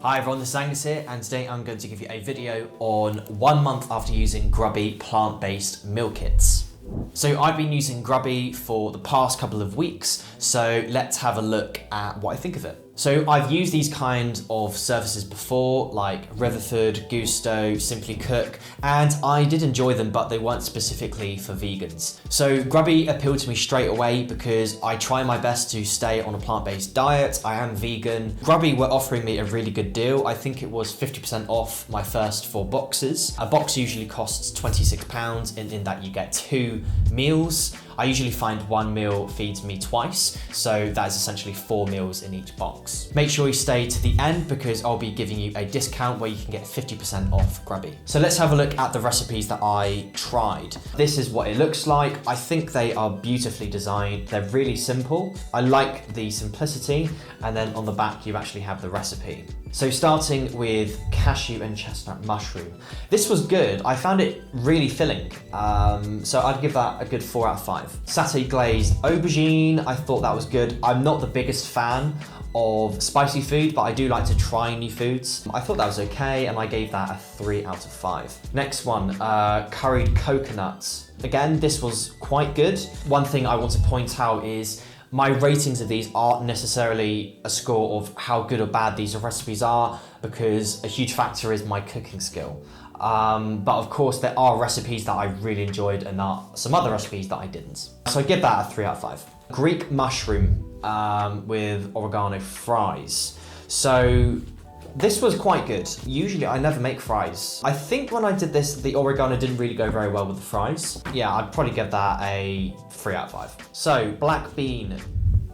Hi everyone, this is Angus here, and today I'm going to give you a video on 1 month after using Grubby plant-based meal kits. So I've been using Grubby for the past couple of weeks, so let's have a look at what I think of it. So I've used these kind of services before, like Rutherford, Gusto, Simply Cook, and I did enjoy them, but they weren't specifically for vegans. So Grubby appealed to me straight away because I try my best to stay on a plant-based diet. I am vegan. Grubby were offering me a really good deal. I think it was 50% off my first 4 boxes. A box usually costs £26, in that you get 2 meals. I usually find 1 meal feeds me twice, so that is essentially 4 meals in each box. Make sure you stay to the end because I'll be giving you a discount where you can get 50% off Grubby. So let's have a look at the recipes that I tried. This is what it looks like. I think they are beautifully designed. They're really simple. I like the simplicity, and then on the back you actually have the recipe. So starting with cashew and chestnut mushroom. This was good. I found it really filling. So I'd give that a good 4 out of 5. Satay glazed aubergine, I thought that was good. I'm not the biggest fan of spicy food, but I do like to try new foods. I thought that was okay, and I gave that a 3 out of 5. Next one, curried coconuts. Again, this was quite good. One thing I want to point out is my ratings of these aren't necessarily a score of how good or bad these recipes are, because a huge factor is my cooking skill. But of course there are recipes that I really enjoyed and there are some other recipes that I didn't. So I give that a 3 out of 5. Greek mushroom with oregano fries. So this was quite good. Usually I never make fries. I think when I did this, the oregano didn't really go very well with the fries. Yeah, I'd probably give that a 3 out of 5. So black bean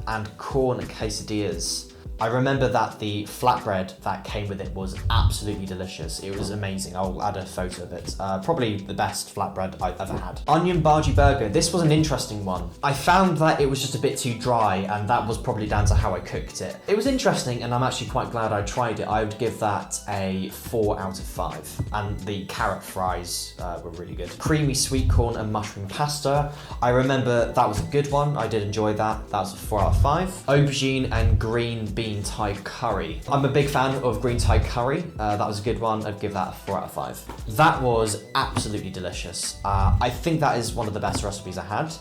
and corn quesadillas. I remember that the flatbread that came with it was absolutely delicious. It was amazing. I'll add a photo of it. Probably the best flatbread I've ever had. Onion bhaji burger. This was an interesting one. I found that it was just a bit too dry, and that was probably down to how I cooked it. It was interesting, and I'm actually quite glad I tried it. I would give that a 4 out of 5. And the carrot fries were really good. Creamy sweet corn and mushroom pasta. I remember that was a good one. I did enjoy that. That was a 4 out of 5. Aubergine and green bean Thai curry. I'm a big fan of green Thai curry. That was a good one. I'd give that a 4 out of 5. That was absolutely delicious. I think that is one of the best recipes I had.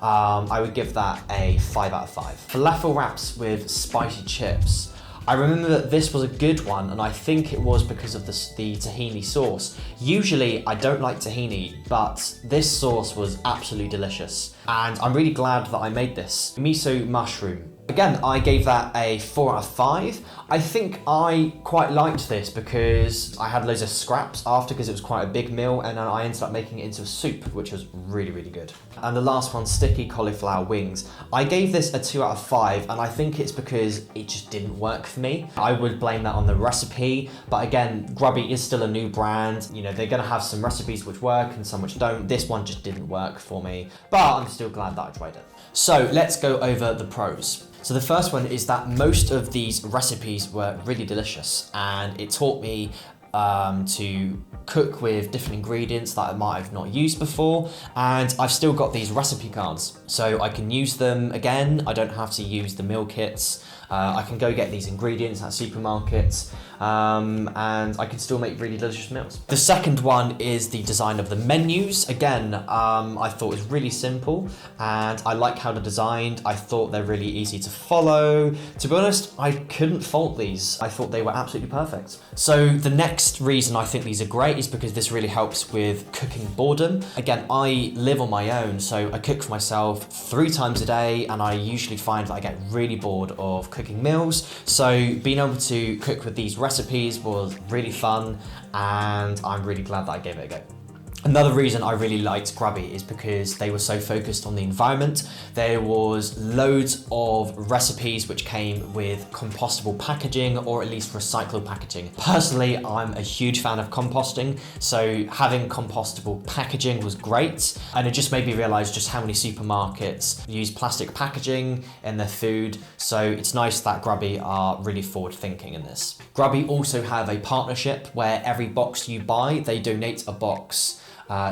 I would give that a 5 out of 5. Falafel wraps with spicy chips. I remember that this was a good one, and I think it was because of the tahini sauce. Usually I don't like tahini, but this sauce was absolutely delicious, and I'm really glad that I made this. Miso mushroom. Again, I gave that a 4 out of 5. I think I quite liked this because I had loads of scraps after, because it was quite a big meal, and then I ended up making it into a soup, which was really, really good. And the last one, sticky cauliflower wings. I gave this a 2 out of 5, and I think it's because it just didn't work for me. I would blame that on the recipe, but again, Grubby is still a new brand. You know, they're gonna have some recipes which work and some which don't. This one just didn't work for me, but I'm still glad that I tried it. So let's go over the pros. So the first one is that most of these recipes were really delicious, and it taught me to cook with different ingredients that I might have not used before, and I've still got these recipe cards, so I can use them again. I don't have to use the meal kits. I can go get these ingredients at supermarkets, and I can still make really delicious meals. The second one is the design of the menus. Again, I thought it was really simple, and I like how they're designed. I thought they're really easy to follow. To be honest, I couldn't fault these. I thought they were absolutely perfect. So the next reason I think these are great is because this really helps with cooking boredom. Again, I live on my own, so I cook for myself 3 times a day, and I usually find that I get really bored of cooking meals. So being able to cook with these recipes was really fun, and I'm really glad that I gave it a go. Another reason I really liked Grubby is because they were so focused on the environment. There was loads of recipes which came with compostable packaging, or at least recycled packaging. Personally, I'm a huge fan of composting, so having compostable packaging was great, and it just made me realize just how many supermarkets use plastic packaging in their food, so it's nice that Grubby are really forward thinking in this. Grubby also have a partnership where every box you buy, they donate a box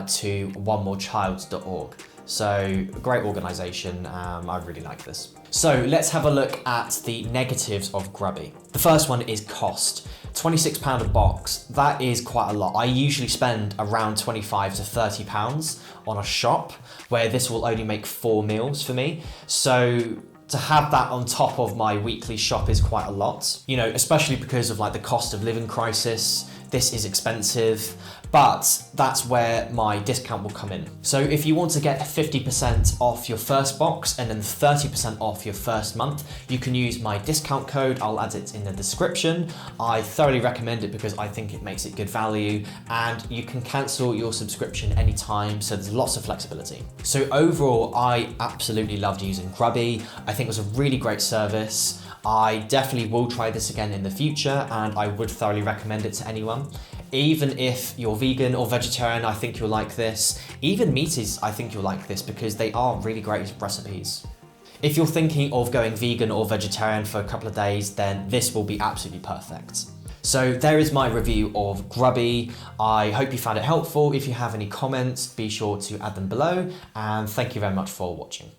to onemorechild.org. So great organization, I really like this. So let's have a look at the negatives of Grubby. The first one is cost. £26 a box, that is quite a lot. I usually spend around £25 to £30 on a shop, where this will only make 4 meals for me. So to have that on top of my weekly shop is quite a lot, you know, especially because of like the cost of living crisis. This is expensive, but that's where my discount will come in. So if you want to get 50% off your first box and then 30% off your first month, you can use my discount code. I'll add it in the description. I thoroughly recommend it because I think it makes it good value, and you can cancel your subscription anytime, so there's lots of flexibility. So overall, I absolutely loved using Grubby. I think it was a really great service. I definitely will try this again in the future, and I would thoroughly recommend it to anyone. Even if you're vegan or vegetarian, I think you'll like this. Even meaties, I think you'll like this because they are really great recipes. If you're thinking of going vegan or vegetarian for a couple of days, then this will be absolutely perfect. So there is my review of Grubby. I hope you found it helpful. If you have any comments, be sure to add them below, and thank you very much for watching.